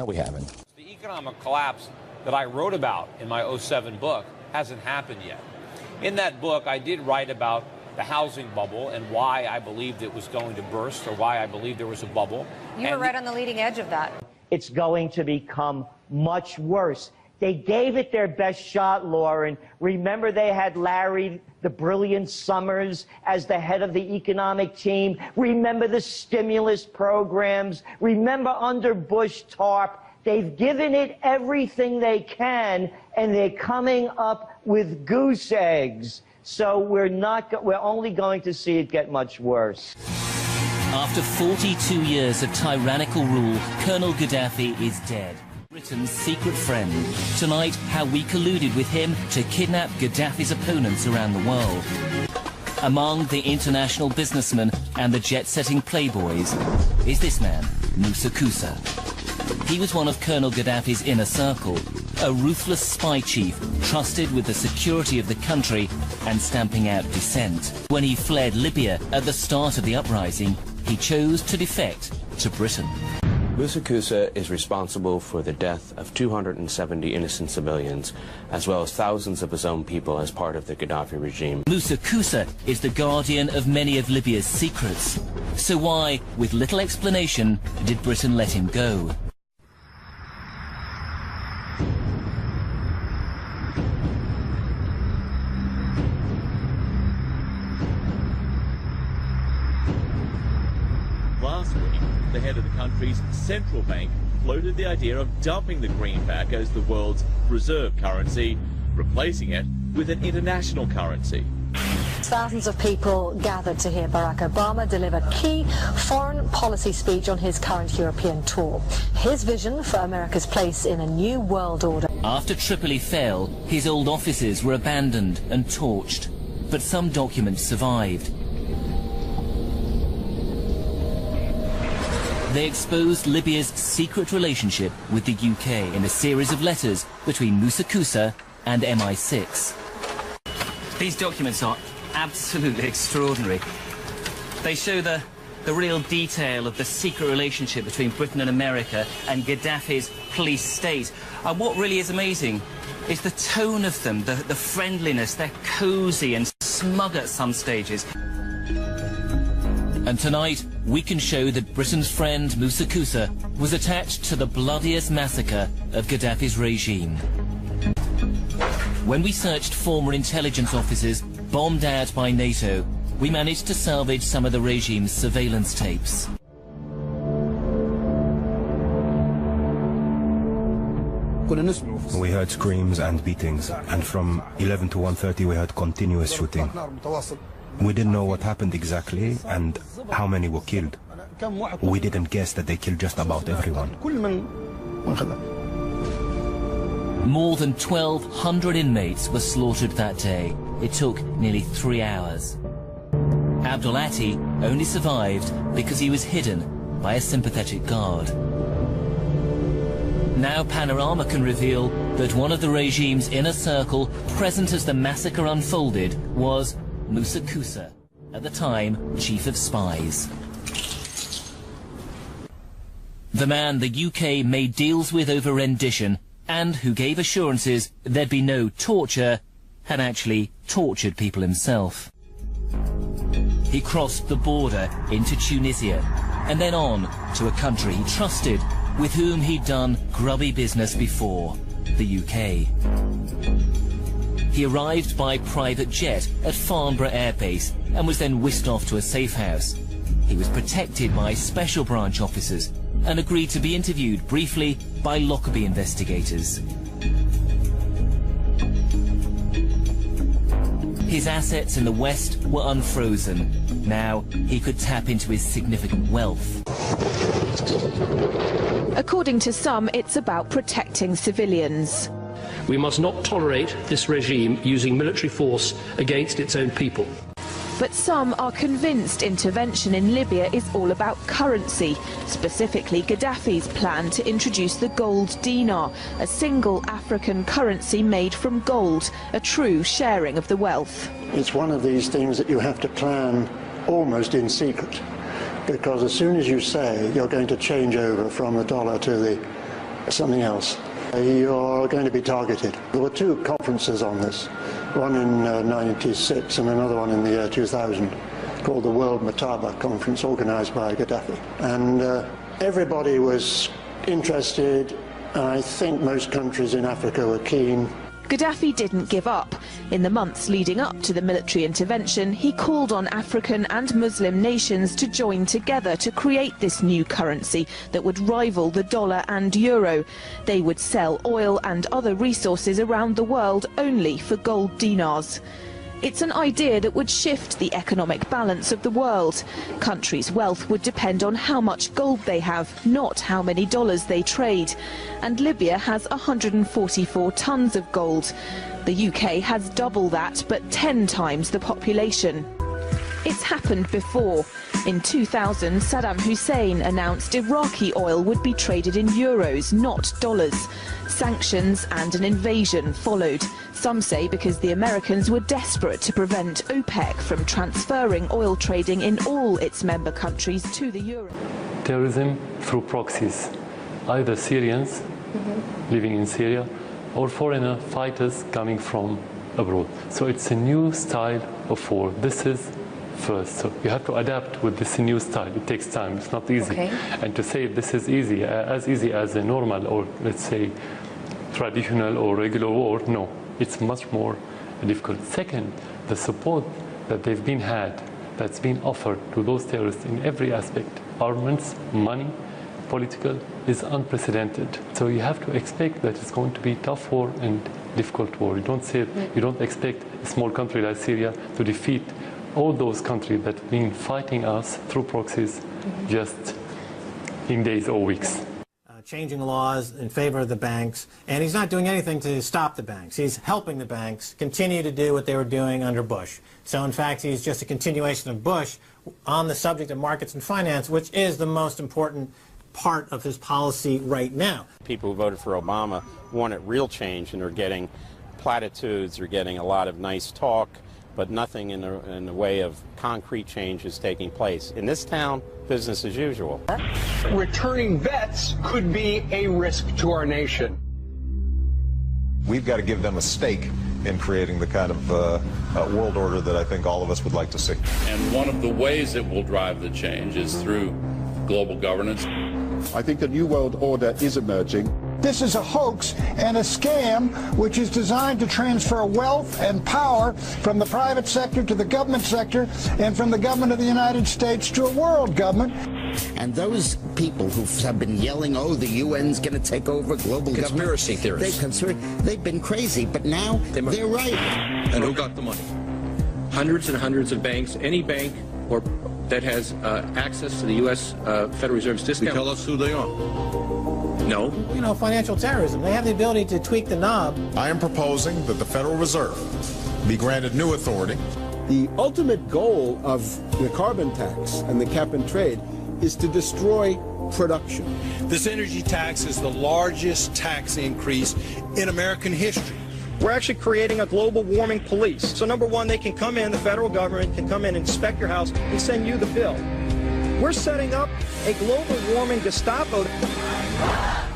No, we haven't. The economic collapse that I wrote about in my '07 book hasn't happened yet. In that book, I did write about the housing bubble and why I believed it was going to burst, or why I believed there was a bubble. You were right on the leading edge of that. It's going to become much worse. They gave it their best shot, Lauren. Remember, they had Larry, the brilliant Summers, as the head of the economic team. Remember the stimulus programs. Remember under Bush TARP. They've given it everything they can, and they're coming up with goose eggs. So we're only going to see it get much worse. After 42 years of tyrannical rule, Colonel Gaddafi is dead. Britain's secret friend. Tonight, how we colluded with him to kidnap Gaddafi's opponents around the world. Among the international businessmen and the jet-setting playboys is this man, Moussa Koussa. He was one of Colonel Gaddafi's inner circle, a ruthless spy chief trusted with the security of the country and stamping out dissent. When he fled Libya at the start of the uprising, he chose to defect to Britain. Moussa Koussa is responsible for the death of 270 innocent civilians, as well as thousands of his own people as part of the Gaddafi regime. Moussa Koussa is the guardian of many of Libya's secrets. So why, with little explanation, did Britain let him go? Last week, the head of the country's central bank floated the idea of dumping the greenback as the world's reserve currency, replacing it with an international currency. Thousands of people gathered to hear Barack Obama deliver key foreign policy speech on his current European tour. His vision for America's place in a new world order. After Tripoli fell, his old offices were abandoned and torched, but some documents survived. They exposed Libya's secret relationship with the UK in a series of letters between Moussa Koussa and MI6. These documents are absolutely extraordinary. They show the real detail of the secret relationship between Britain and America and Gaddafi's police state. And what really is amazing is the tone of them, the friendliness. They're cosy and smug at some stages. And tonight, we can show that Britain's friend Moussa Koussa was attached to the bloodiest massacre of Gaddafi's regime. When we searched former intelligence offices bombed out by NATO, we managed to salvage some of the regime's surveillance tapes. We heard screams and beatings, and from 11 to 1:30 we heard continuous shooting. We didn't know what happened exactly and how many were killed. We didn't guess that they killed just about everyone. More than 1,200 inmates were slaughtered that day. It took nearly 3 hours. Abdul Ati only survived because he was hidden by a sympathetic guard. Now Panorama can reveal that one of the regime's inner circle, present as the massacre unfolded, was Moussa Koussa, at the time chief of spies. The man the UK made deals with over rendition and who gave assurances there'd be no torture, had actually tortured people himself. He crossed the border into Tunisia and then on to a country he trusted, with whom he'd done grubby business before, the UK. He arrived by private jet at Farnborough Air Base and was then whisked off to a safe house. He was protected by special branch officers and agreed to be interviewed briefly by Lockerbie investigators. His assets in the West were unfrozen. Now he could tap into his significant wealth. According to some, it's about protecting civilians. We must not tolerate this regime using military force against its own people. But some are convinced intervention in Libya is all about currency, specifically Gaddafi's plan to introduce the gold dinar, a single African currency made from gold, a true sharing of the wealth. It's one of these things that you have to plan almost in secret, because as soon as you say you're going to change over from the dollar to the something else. You're going to be targeted. There were two conferences on this, one in 1996 and another one in the year 2000, called the World Mataba Conference, organized by Gaddafi. And everybody was interested, and I think most countries in Africa were keen. Gaddafi didn't give up. In the months leading up to the military intervention, he called on African and Muslim nations to join together to create this new currency that would rival the dollar and euro. They would sell oil and other resources around the world only for gold dinars. It's an idea that would shift the economic balance of the world. Countries' wealth would depend on how much gold they have, not how many dollars they trade. And Libya has 144 tons of gold. The UK has double that, but 10 times the population. It's happened before. In 2000, Saddam Hussein announced Iraqi oil would be traded in euros, not dollars. Sanctions and an invasion followed. Some say because the Americans were desperate to prevent OPEC from transferring oil trading in all its member countries to the euro. Terrorism through proxies, either Syrians living in Syria or foreigner fighters coming from abroad. So it's a new style of war. This is first. So you have to adapt with this new style. It takes time. It's not easy. Okay. And to say this is easy as a normal or, let's say, traditional or regular war, no. It's much more difficult. Second, the support that they've been had, that's been offered to those terrorists in every aspect, armaments, money, political, is unprecedented. So you have to expect that it's going to be tough war and difficult war. You don't expect a small country like Syria to defeat all those countries that have been fighting us through proxies just in days or weeks. Changing laws in favor of the banks, and he's not doing anything to stop the banks. He's helping the banks continue to do what they were doing under Bush. So in fact, he's just a continuation of Bush on the subject of markets and finance, which is the most important part of his policy right now. People who voted for Obama wanted real change, and are getting platitudes, are getting a lot of nice talk, but nothing in the way of concrete change is taking place. In this town, business as usual. Returning vets could be a risk to our nation. We've got to give them a stake in creating the kind of world order that I think all of us would like to see. And one of the ways it will drive the change is through global governance. I think the new world order is emerging. This is a hoax and a scam which is designed to transfer wealth and power from the private sector to the government sector and from the government of the United States to a world government. And those people who have been yelling, oh, the UN's going to take over global conspiracy government. theorists. They've been crazy, but now they're right. And who got the money? Hundreds and hundreds of banks, any bank or that has access to the U.S. Federal Reserve's discount. Tell us who they are. No. You know, financial terrorism. They have the ability to tweak the knob. I am proposing that the Federal Reserve be granted new authority. The ultimate goal of the carbon tax and the cap and trade is to destroy production. This energy tax is the largest tax increase in American history. We're actually creating a global warming police. So number one, they can come in, the federal government can come in and inspect your house and send you the bill. We're setting up a global warming Gestapo.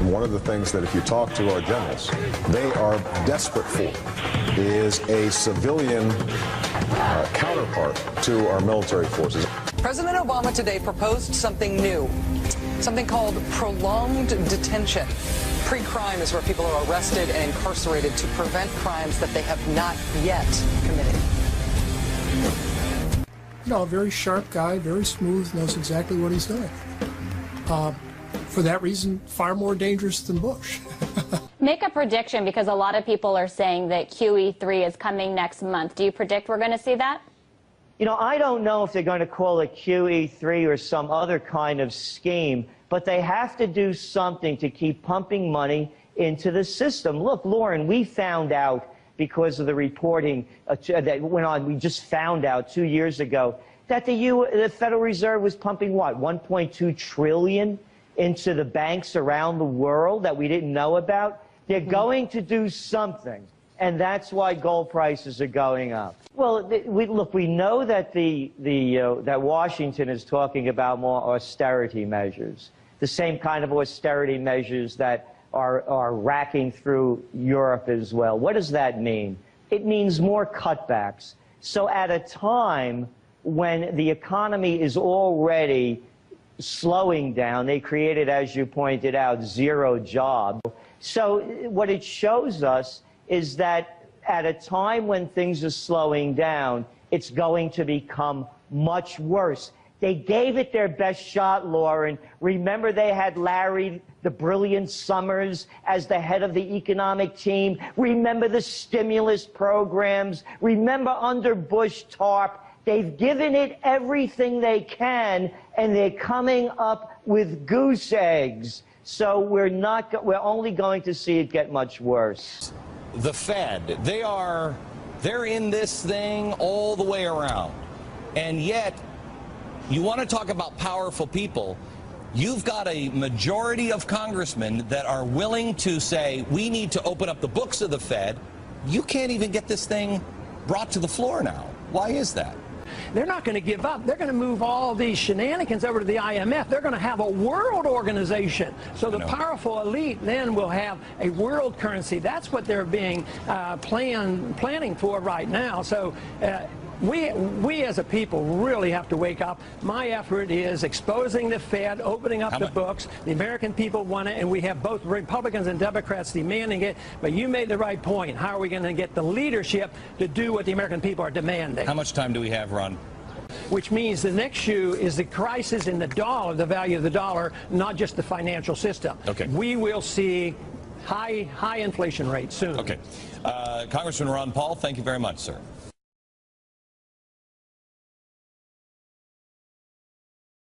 One of the things that if you talk to our generals, they are desperate for is a civilian counterpart to our military forces. President Obama today proposed something new, something called prolonged detention. Pre-crime is where people are arrested and incarcerated to prevent crimes that they have not yet committed. No, a very sharp guy, very smooth, knows exactly what he's doing. For that reason, far more dangerous than Bush. Make a prediction, because a lot of people are saying that QE3 is coming next month. Do you predict we're going to see that? You know, I don't know if they're going to call it QE3 or some other kind of scheme, but they have to do something to keep pumping money into the system. Look, Lauren, we found out because of the reporting that went on, we just found out 2 years ago that the Federal Reserve was pumping, what, $1.2 trillion into the banks around the world that we didn't know about. They're going to do something, and that's why gold prices are going up. Well, look, we know that that Washington is talking about more austerity measures, the same kind of austerity measures that are racking through Europe as well. What does that mean? It means more cutbacks. So at a time when the economy is already slowing down, they created, as you pointed out, 0 jobs. So what it shows us is that at a time when things are slowing down, it's going to become much worse. They gave it their best shot, Lauren. Remember, they had Larry, the brilliant Summers, as the head of the economic team. Remember the stimulus programs. Remember under Bush TARP. They've given it everything they can, and they're coming up with goose eggs. So we're only going to see it get much worse. The Fed, they're in this thing all the way around. And yet, you want to talk about powerful people, you've got a majority of congressmen that are willing to say, we need to open up the books of the Fed. You can't even get this thing brought to the floor now. Why is that? They're not going to give up. They're going to move all these shenanigans over to the IMF. They're going to have a world organization. So the powerful elite then will have a world currency. That's what they're being planning for right now. So we as a people really have to wake up. My effort is exposing the Fed, opening up the books. The American people want it, and we have both Republicans and Democrats demanding it. But you made the right point. How are we going to get the leadership to do what the American people are demanding? How much time do we have, Ron? Which means the next shoe is the crisis in the dollar, the value of the dollar, not just the financial system. Okay. We will see high inflation rates soon. Okay. Congressman Ron Paul, thank you very much, sir.